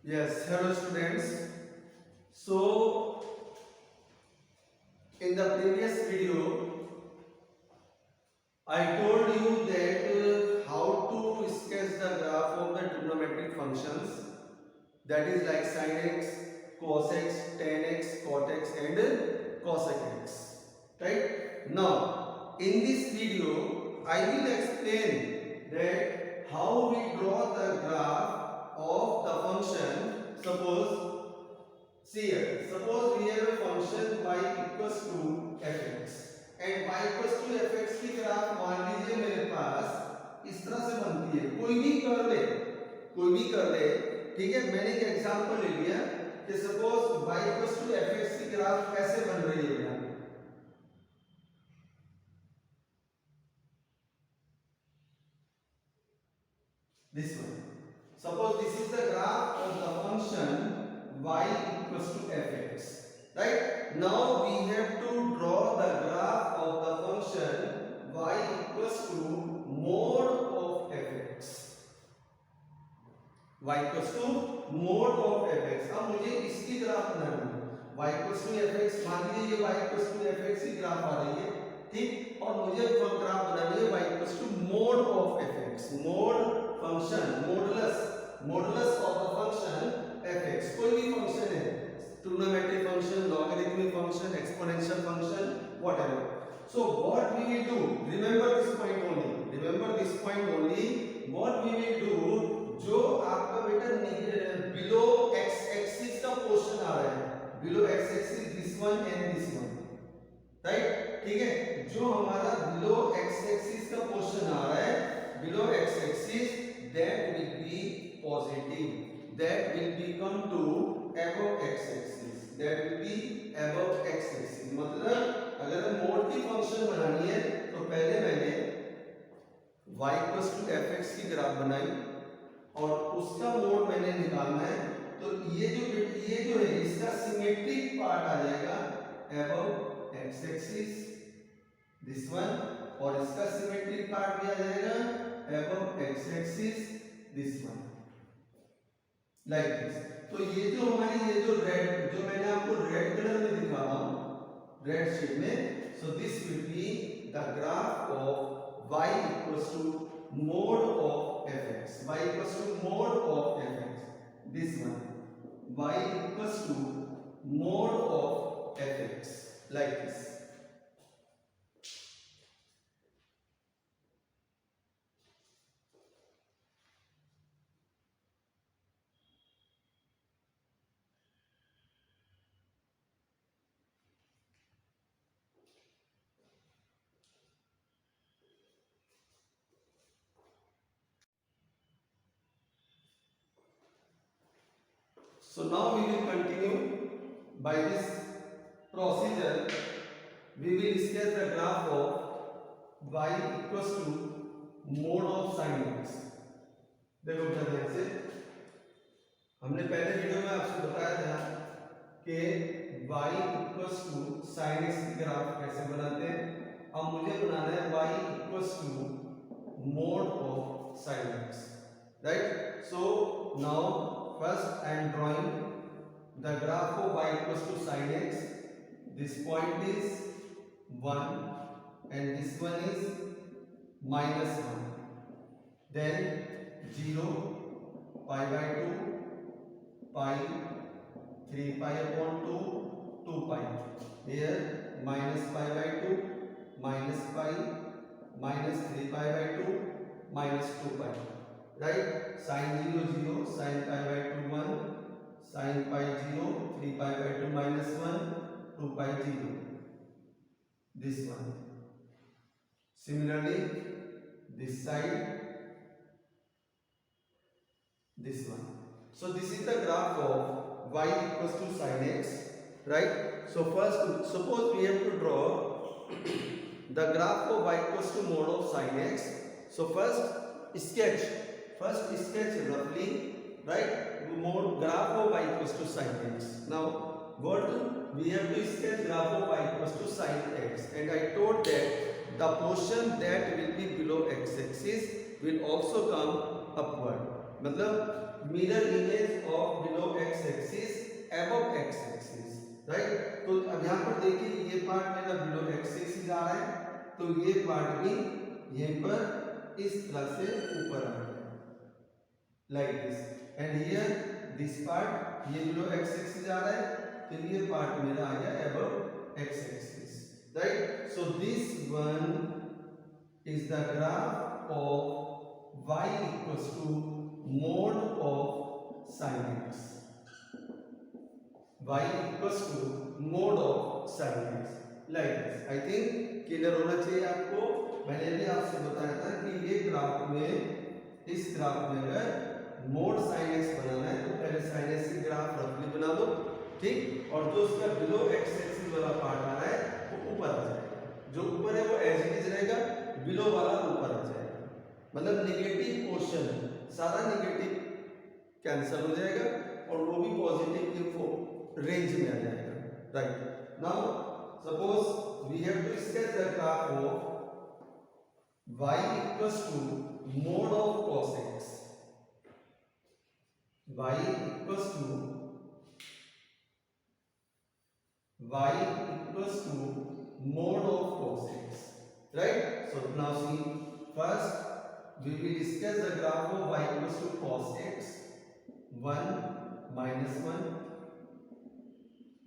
Yes, hello students. So, in the previous video, I told you that how to sketch the graph of the trigonometric functions, that is like sin x, cos x, tan x, cot x and cosec x. Right? Now, in this video, I will explain that how we draw the graph of the function. See here, suppose we have a function y equals to fx and y equals to fx की graph मान लीजिए मेरे पास इस तरह से बनती है। कोई भी कर ले, ठीक है। मैंने एक एग्जांपल ले लिया कि suppose y equals to fx की ग्राफ कैसे बन रही है बेटा। This one. Suppose this is the graph of the function y equals to fx. Right? Now we have to draw the graph of the function y equals to mod of fx. y equals to mod of fx. अब मुझे इसकी graph बनानी है। y equals to fx, मान लीजिए ये y equals to fx की graph आ रही है, ठीक। और मुझे ग्राफ बनानी है y equals to mod of fx. mod function modulus of the function fx, कोई भी फंक्शन है, trigonometric function, logarithmic function, exponential function, whatever. So what we will do, remember this point only, what we will do, जो आपका बेटा below x axis का portion आ रहा है, below x axis this one and this one, right, ठीक है। जो हमारा बिलो x एक्सिस का पोर्शन आ रहा है, below x axis, that will be positive, that will become to above x axis, that will be above x axis. मतलब अगर हम मोड की फंक्शन बनानी है तो पहले मैंने y इक्वल्स टू fx की ग्राफ बनाई और उसका मोड मैंने निकालना है। तो ये जो है इसका सिमेट्रिक पार्ट आ जाएगा above x axis, this one, और इसका सिमेट्रिक पार्ट भी आ जाएगा above x axis, this one, like this. तो ये जो हमारी रेड, जो मैंने आपको रेड कलर में दिखा रहा हूं, रेड शेड में, so this will be the graph of y equals to mod of fx. y equals to mod of fx, this one, y equals to mod of fx, like this. So now we will continue by this procedure. We will sketch the graph of y equals to mod of sin x. देखो बेटा ध्यान से, हमने पहले video में आपसे बताया था कि y equals to sin x की ग्राफ कैसे बनाते हैं। अब मुझे बनाना है y equals to mod of sin x, right? So now first I am drawing the graph of y equals to sin x. This point is 1 and this one is minus 1. Then 0, pi by 2, pi, 3 pi upon 2, 2 pi. Here minus pi by 2, minus pi, minus 3 pi by 2, minus 2 pi. Right? Sin 0, 0, sin pi by 2, 1, sin pi 0, 3 pi by 2 minus 1, 2 pi 0. This one. Similarly, this side, this one. So this is the graph of y equals to sin x, right? So first, suppose we have to draw the graph of y equals to mod of sin x. So first sketch roughly, right? Mod graph of y equals to sin x. Now what we have to sketch graph of y equals to sin x, and I told that the portion that will be below x axis will also come upward. मतलब mirror image of below x axis above x axis, right. तो अब यहाँ पर देखिए ये part मेरा below x axis आ रहा है, तो ये पार्ट भी यहीं पर इस तरह से ऊपर आ गया like this, and here this part ये बिलो एक्स एक्सिस आ रहा है, तो ये पार्ट मेरा आ गया above x axis, right. So this one is the graph of y equals to mod of sin x, y equals to mod of sin x like this। I think clear होना चाहिए आपको। मैंने भी आपसे बताया था कि ये ग्राफ में, इस ग्राफ में अगर मोड sin x बनाना है तो पहले sin x की ग्राफ रफली बना दो, ठीक, और जो उसका बिलो x एक्सिस वाला पार्ट आ रहा है वो ऊपर आ जाएगा, जो ऊपर है वो एज इट इज रहेगा, बिलो वाला ऊपर आ जाएगा, मतलब नेगेटिव पोर्शन सारा नेगेटिव कैंसिल हो जाएगा और वो भी पॉजिटिव के रेंज में आ जाएगा, right. Now suppose we have to sketch the graph of y equals to mod of cos x, y equals to mod of cos x, right। So now see, first we will discuss the graph of y equals to cos x, 1 minus 1,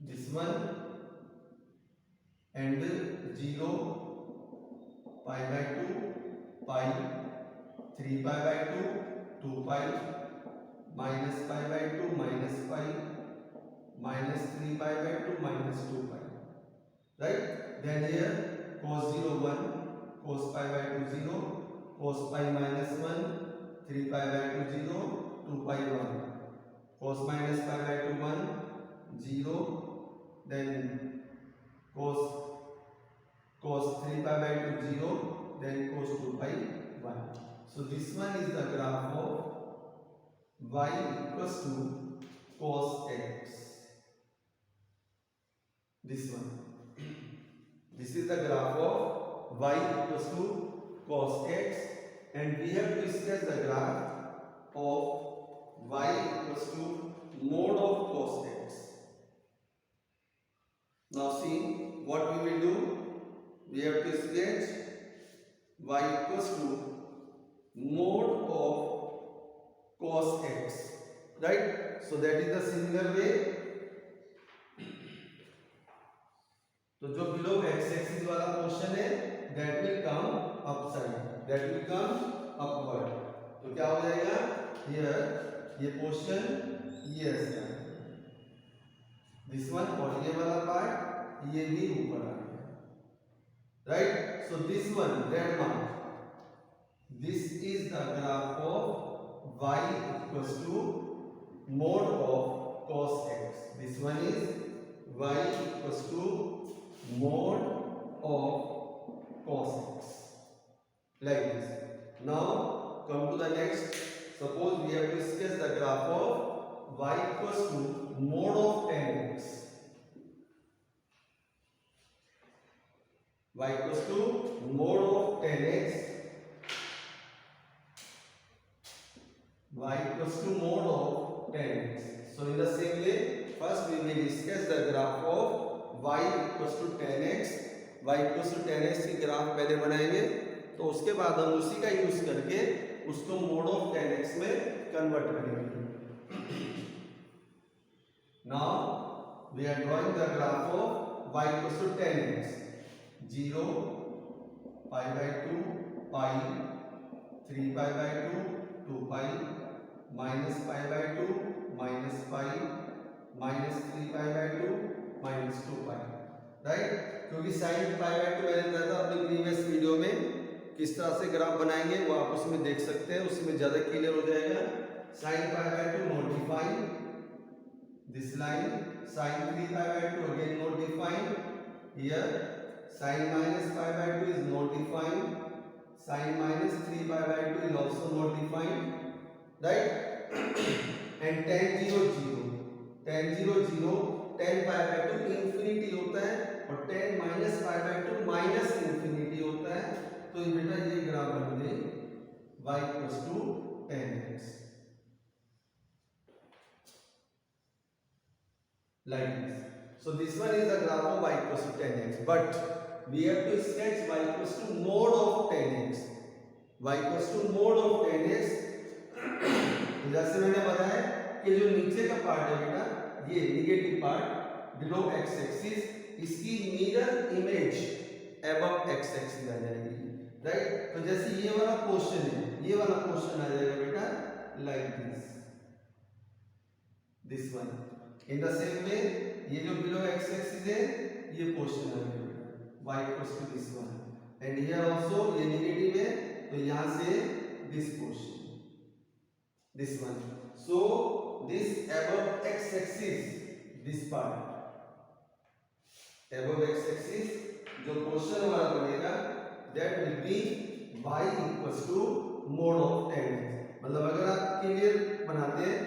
this one, and 0, pi by 2, pi, 3 pi by 2, 2 pi, minus pi by 2, minus pi, minus 3 pi by 2, minus 2 pi, right। Then here cos 0 1, cos pi by 2 0, cos pi minus 1, 3 pi by 2 0, 2 pi 1, cos minus pi by 2 1, 0, then cos 3 pi by 2 0, then cos 2 pi 1। So this one is the graph of y equals to cos x, this one, this is the graph of y equals to cos x, and we have to sketch the graph of y equals to mod of cos x। Now see what we will do, we have to sketch y equals to mod of cos x, right। So that is the similar way, तो जो below x axis वाला portion है that will come upside, that will come upward, तो क्या हो जाएगा, here ये portion ये ऐसे आएगा, this one, और ये वाला पार्ट ये भी ऊपर आ गया, right। So this one red mark, this is the graph of y equals to mod of cos x, this one is y equals to mod of cos x, like this। Now come to the next, suppose we have to sketch the graph of y equals to mod of tan x, y equals to mod of tan x, y equals to mod of tan x। So in the same way, first we will sketch the graph of y equals to tan x, y equals to tan x की graph पहले बनाएंगे, तो उसके बाद हम उसी का use करके उसको मोड ऑफ tan x में कन्वर्ट करेंगे। Now we are drawing the graph of y equals to tan x, 0, pi by 2, pi, 3 pi by 2, 2 pi, minus pi by 2, minus pi, minus 3 pi by 2, minus 2 pi, right. क्योंकि sign pi by 2 मैंने बताया था अपने previous video में किस तरह से graph बनाएंगे, वो आप उसमें देख सकते हैं, उसमें ज़्यादा क्लियर हो जाएगा। Sine pi by 2 not defined, this line, sine 3 pi by 2 again not defined, here sine minus pi by 2 is not defined, sine minus 3 pi by 2 is also not defined, right. And tan 0 0, tan 0 0, tan pi by 2 infinity होता है और tan minus pi by 2 minus infinity होता है। तो बेटा ये graph बन गई y equals to tan x, like this. So this one is the graph of y equals to 10x, but we have to sketch y equals to mode of 10x. y equals to mode of 10x. तो जैसे मैंने बताया कि जो नीचे का part है बेटा, ये negative part below x axis, इसकी mirror image above x axis आ जाएगी, राइट। तो जैसे ये वाला क्वेश्चन है, ये वाला क्वेश्चन आ जाएगा बेटा like this one. In the same way ये जो बिलो x एक्सिस है, ये क्वेश्चन आ जाएगा y equals to this one, and here also ये नेगेटिव है, तो यहां से this question, this one. So this above x axis, this part above x axis जो क्वेश्चन हमारा बनेगा, that will be y equals to mode of 10x। मतलब अगर आप क्लियर बनाते हैं,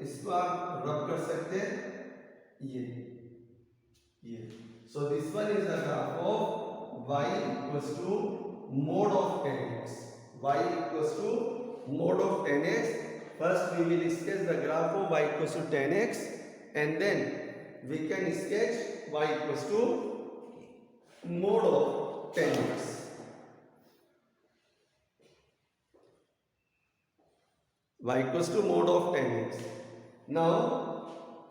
इसको आप रब कर सकते हैं, ये। So this one is the graph of y equals to mode of 10x। y equals to mode of 10x। First we will sketch the graph of y equals to 10x, and then we can sketch y equals to mode of 10x. y equals to mode of 10x. Now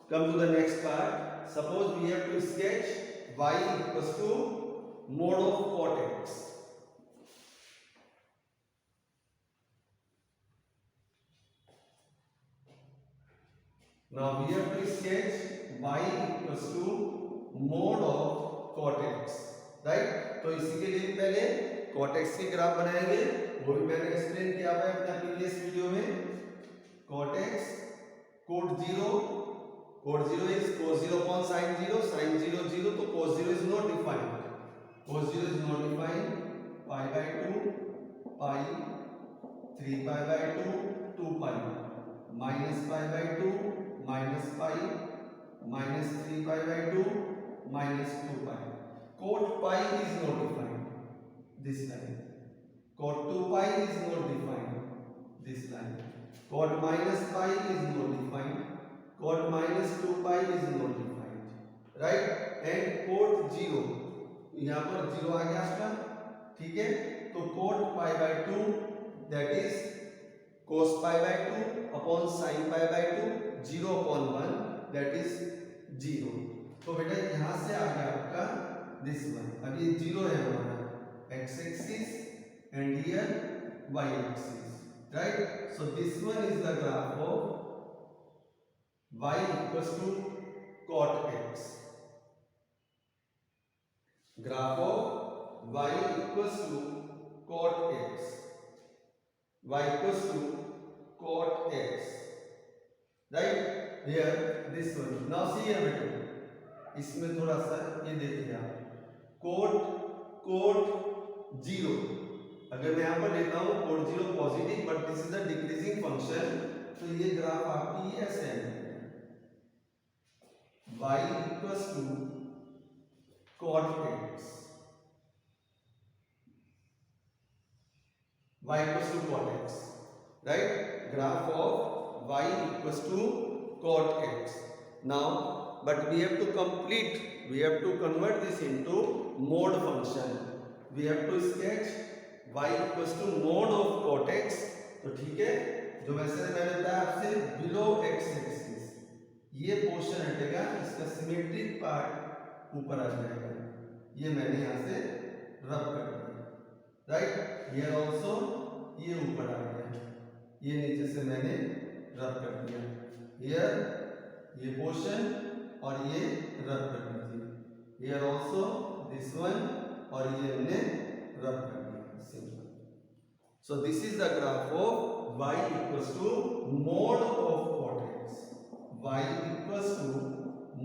come to the next part. Suppose we have to sketch y equals to mode of cot x. Now we have to sketch y equals to mode of cot x, right? तो इसी के लिए पहले cot x की graph बनाएंगे, वो भी मैंने एक्सप्लेन किया है अपना प्रीवियस वीडियो में। cot x, cot 0 is cos 0 upon sin 0, sin 0 0, तो cos 0 is not defined, cos 0 is not defined, pi by 2, pi, 3 pi by 2, 2 pi, minus pi by 2, minus pi, minus 3 pi by 2, minus 2 pi. Cot pi is not defined, this line. Cot 2 pi is not defined, this line. Cot minus pi is not defined, cot minus 2 pi is not defined, right? And cot 0, यहाँ पर 0 आ गया आपका, ठीक है? तो cot pi by 2, that is cos pi by 2 upon sin pi by 2, 0 upon 1, that is 0। तो बेटा यहाँ से आ गया आपका this one। अब ये 0 है हमारा x axis and here y axis, right? So this one is the graph of y equals to cot x। Graph of y equals to cot x, y equals to cot x, right? Here this one। Now see here बेटा, इसमें थोड़ा सा ये देखिए आप, cot 0, अगर मैं यहाँ पर लेता हूँ cot 0 positive, but this is the decreasing function, तो ये ग्राफ आपकी ऐसे है, y equals to cot x, y equals to cot x, right? Graph of y equals to cot x. Now but we have to complete, we have to convert this into mode function। we have to sketch y equals to mode of cot x। तो ठीक है, जो वैसे मैंने बताया आपसे below x axis, ये portion हटेगा, इसका सिमेट्रिक पार्ट ऊपर आ जाएगा, ये मैंने यहाँ से रब कर दिया, राइट? हियर आल्सो ये ऊपर आ गया, ये नीचे से मैंने रब कर दिया, हियर ये पोर्शन और ये रब कर दीजिए, हियर आल्सो दिस वन, और ये हमने रब कर दिया, simple. So this is the graph of y equals to mode of cot x, y equals to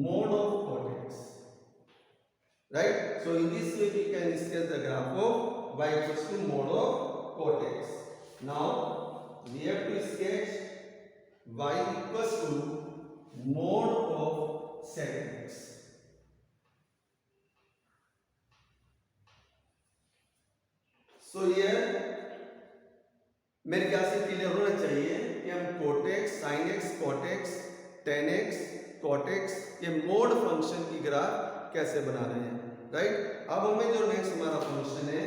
mode of cot x, right? So in this way we can sketch the graph of y equals to mode of cot x। now we have to sketch y equals to mode of sec x। so here मेरे ख्याल से clear होना चाहिए कि हम cot x, sin x, cot x, tan x cot x के mode function की graph कैसे बना रहे हैं, राइट। अब हमें जो नेक्स्ट हमारा फंक्शन है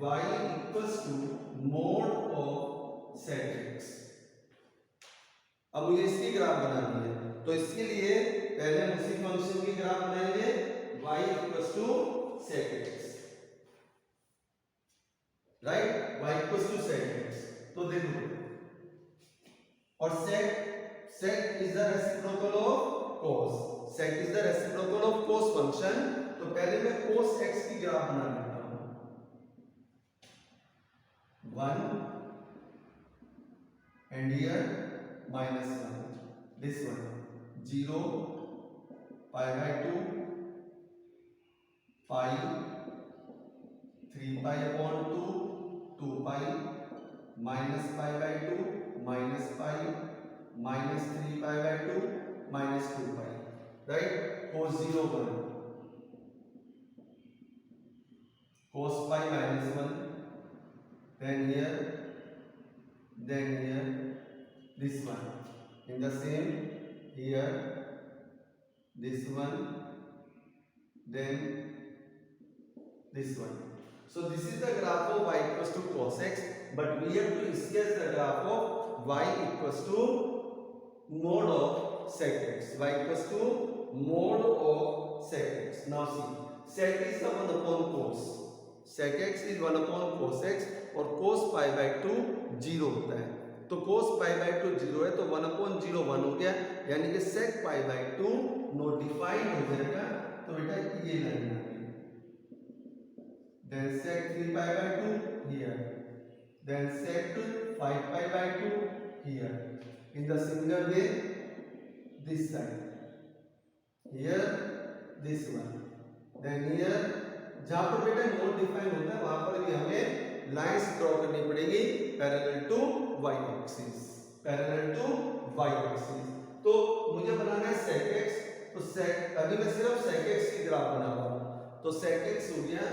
y equals to mod of sec x। अब मुझे इसकी ग्राफ बनानी है, तो इसके लिए पहले हम उसी फंक्शन की ग्राफ बनाएंगे y equals to sec x, right. y equals to sec x, तो देखो, और sec is the reciprocal of cos, sec is the reciprocal of cos function। तो पहले मैं cos x की ग्राफ बना लेता हूं, 1 and here -1, this one 0 pi by 2 pi 3 pi upon 2 2 pi minus pi by 2 minus pi minus 3 pi by 2 minus 2 pi, right। cos 0 1, cos pi minus 1, then here this one, in the same here this one, then this one। So this is the graph of y equals to cos x, but we have to sketch the graph of y equals to mode of sec x, y equals to mode of sec x। Now see, sec is the 1 upon cos, sec x is 1 upon cos x, और cos pi by 2 0 होता है, तो cos pi by 2 0 है, तो 1 upon 0 1 हो गया, यानी कि sec pi by 2 नोटिफाइड हो जाएगा। तो बेटा ये लाइन आ गई, then sec 3 pi by 2 here, then sec 5 pi by 2 here, in the similar way this side, here this one, then here जहां पर बेटा नोट डिफाइन होता है वहां पर भी हमें लाइंस ड्रॉ करनी पड़ेगी parallel to y axis, parallel to y axis. तो मुझे बनाना है sec x, तो sec, अभी मैं सिर्फ sec x की ग्राफ बना रहा हूं, तो sec x हो गया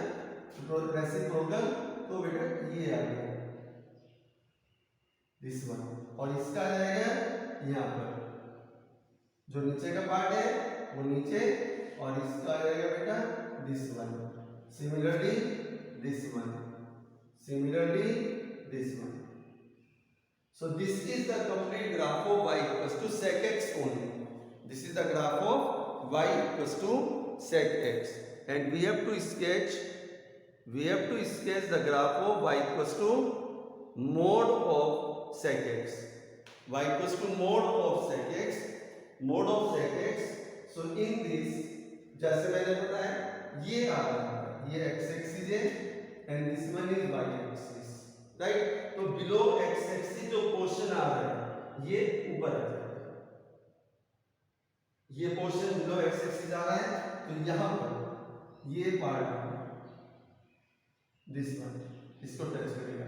रेसिप्रोकल, तो बेटा ये आ गया दिस वन, और इसका आ जाएगा यहाँ पर, जो नीचे का पार्ट है वो नीचे, और इसका आ जाएगा बेटा this one, similarly this one, similarly this one. So this is the complete graph of y equals to sec x only. This is the graph of y equals to sec x, and we have to sketch the graph of y equals to mode of sec x, y equals to mode of sec x, mode of sec x। So in this, जैसे मैंने बताया ये आ रहा है, ये x axis है and this one is y axis, right. तो below x axis जो पोर्शन आ रहा है ये ऊपर आ जाएगा, ये पोर्शन बिलो x एक्सिस आ रहा है, तो यहां पर ये पार्ट आ रहा है, दिस वन इसको टच करेगा,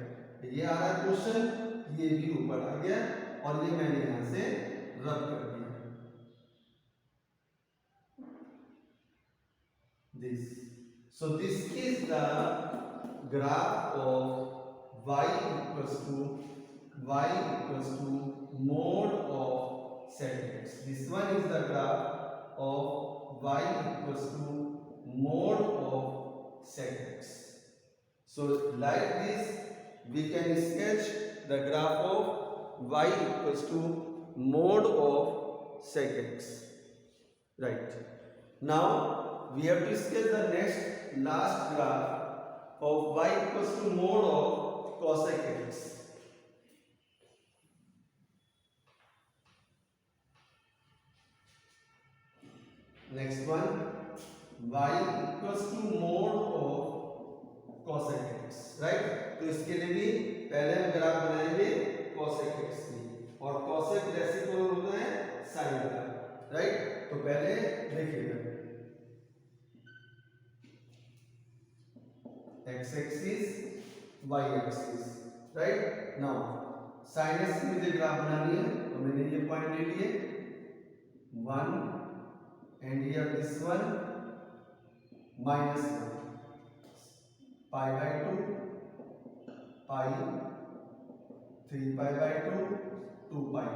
ये आ रहा है पोर्शन, ये भी ऊपर आ गया, और ये मैंने यहां से रब कर दिया this। So this is the graph of y equals to mode of sec x। This one is the graph of y equals to mode of sec x। So like this we can sketch the graph of y equals to mode of sec x, right। Now we have to sketch the next last graph of y equals to mode of cosec x। Next one, y equals to mode of cosec x, right। तो इसके लिए भी पहले हम graph बनाएंगे cosec x की, और cosec reciprocal होता है sin का, राइट। तो पहले देखिएगा x axis y axis, right. Now sin x की मुझे ग्राफ बनानी है, तो मैंने ये पॉइंट ले लिए 1 and here this one -1, pi by 2 pi 3 pi by 2 2 pi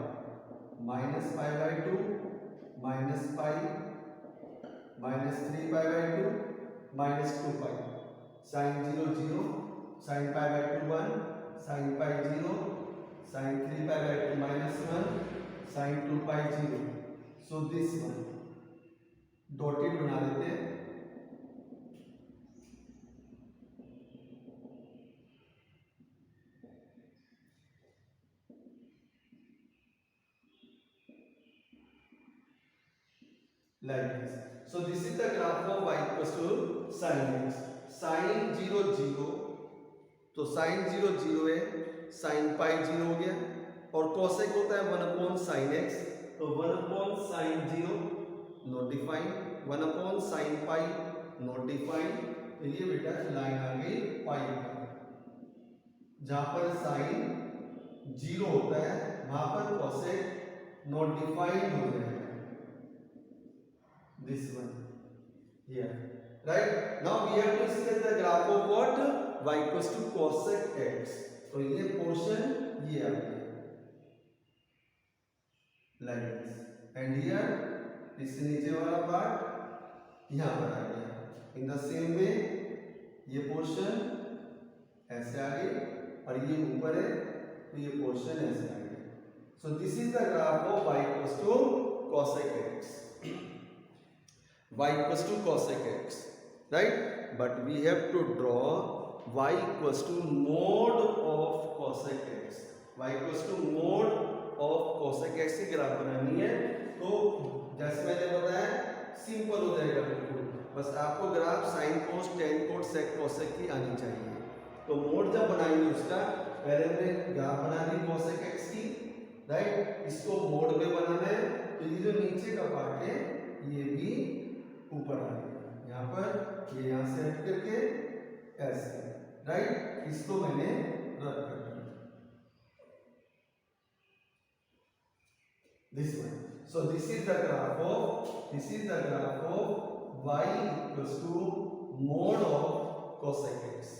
minus pi by 2 minus pi minus 3 pi minus 2 pi, sine 0 0, sine pi 1, sine pi 0, sine 3 pi minus 1, sine 2 pi 0. So this one dotted बना देते हैं. Like this. So this is the graph of y equals to sin x. Sin 0 0, तो sin 0 0 है, sin पाई 0 हो गया, और cosec होता है 1/sin x, तो 1/sin 0 not define, 1/sin pi not define. तो ये बेटा लाइन आ गई पाई पर, जहां पर sin 0 होता है वहां पर cosec नॉट डिफाइंड हो जाएगा. This one here, right? Now we have to sketch the graph of what? Y equals to cosec x. तो ये पोर्शन ये आ गया like this, and here इससे नीचे वाला पार्ट यहाँ पर आ गया. In the same way ये पोर्शन ऐसे आ गई और ये ऊपर है तो ये पोर्शन ऐसे आ गया. So this is the graph of y equals to cosec x. Y equals to cosec x, right? But we have to draw y equals to mod of cosec x. Y equals to mod of cosec x की graph बनानी है. तो जैसे मैंने बताया simple हो जाएगा बिल्कुल, बस आपको ग्राफ साइन कोस टेन कोस सेक कोसेक की आनी चाहिए. तो मोड जब बनाएंगे उसका पहले हमने ग्राफ बना ली cosec x की, राइट? इसको मोड में बनाना है. तो ये जो नीचे का पार्ट है ये भी ऊपर आ गया, यहाँ पर ये यहाँ से हट करके ऐसे, राइट? इसको मैंने रख कर दिया. This one. So this is the graph of y equals to mod of cosec x.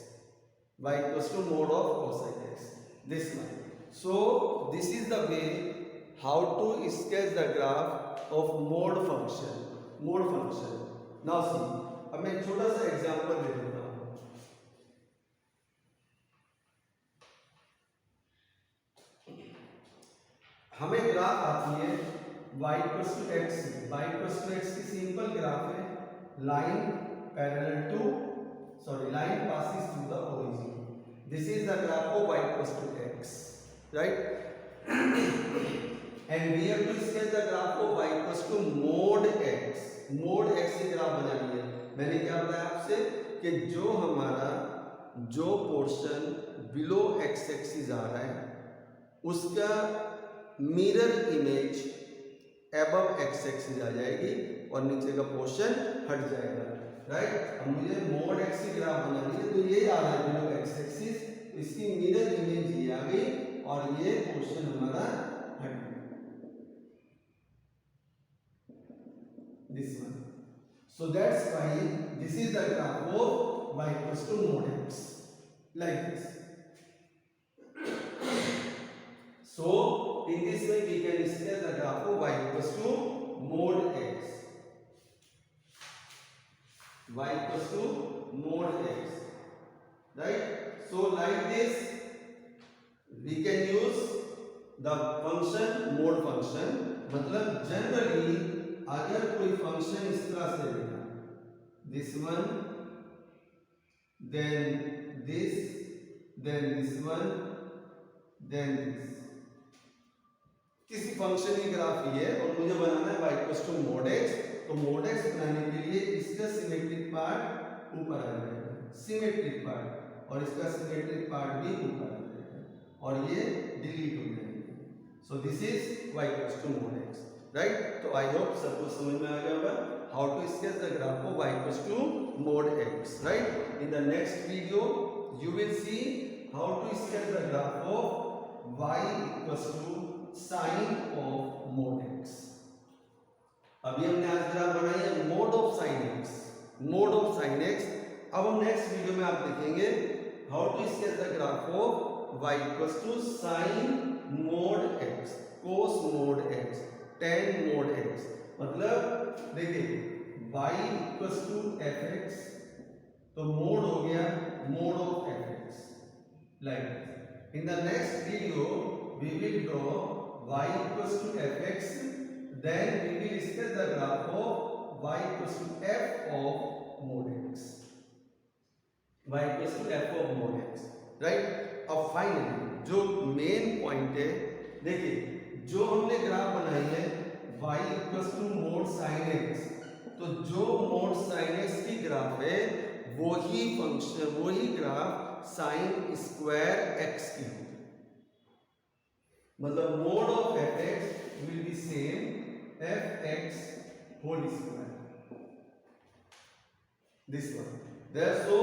Y equals to mod of cosec x. This one. So this is the way how to sketch the graph of mod function. Mode function. Now see, अब मैं छोटा सा example दे देता हूं. हमें graph आती है y equals to x. y equals to x की सिंपल ग्राफ है, line parallel to line passes through the origin. This is the graph of y equals to x, right? And we have to sketch the graph of y equals to mod x. mod x की graph बनानी है. मैंने क्या बताया आपसे कि जो हमारा जो पोर्शन बिलो x एक्सिस आ रहा है उसका mirror image above x axis आ जाएगी और नीचे का पोर्शन हट जाएगा, राइट? अब मुझे mod x की ग्राफ बनानी है, तो ये आ रहा है बिलो x एक्सिस, इसकी मिरर इमेज ये आ गई और ये पोर्शन हमारा हट गया. This one. So that's why this is the graph of y equals to mod x, like this. So in this way we can sketch the graph of y equals to mod x. Y equals to mod x, right? So like this we can use the function mod function. मतलब generally अगर कोई function इस तरह से लेगा, this one, then this, then this one, then this. किसी function की graph ये है और मुझे बनाना है y equals to mod x. तो mod x बनाने के लिए इसका सिमेट्रिक पार्ट ऊपर आ जाएगा, सिमेट्रिक पार्ट, और इसका सिमेट्रिक पार्ट भी ऊपर आ जाएगा और ये डिलीट हो जाएंगे. So this is y equals to mod x, right? तो आई होप सबको समझ में आ गया होगा how to sketch the graph of y equals to mod x, right? In the next video you will see how to sketch the graph of y equals to sin of mod x. अभी हमने आज graph बनाई है mod of sin x, mod of sin x. अब हम next video में आप देखेंगे how to sketch the graph of y equals to sin mod x, cos mod x, tan mod x. मतलब देखिए y equals to F X, तो mod हो गया mod of F X like in the next video we will draw y equals to F X, then we will sketch the graph of y equals to F of mod x, y equals to F of mod x, right. अब finally जो main point है, देखिए जो हमने graph बनाई है y equals to mod sine x, तो जो मोड साइन x की ग्राफ है वही फंक्शन वही ग्राफ साइन स्क्वायर x की होगी, मतलब mod of F X will be same F X whole square, this one. So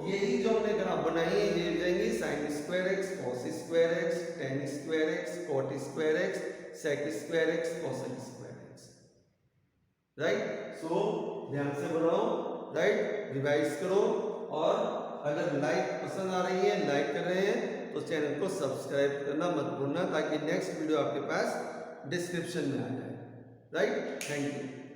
यही जो हमने ग्राफ बनाई है ये हो जाएंगी sine square x, cos square x, tan square x, cot square x, sec square x, cosec square x, right. So ध्यान से बनाओ, राइट, रिवाइज करो, और अगर लाइक पसंद आ रही है, लाइक कर रहे हैं तो चैनल को सब्सक्राइब करना मत भूलना, ताकि नेक्स्ट वीडियो आपके पास डिस्क्रिप्शन में आ जाए, राइट। Thank you.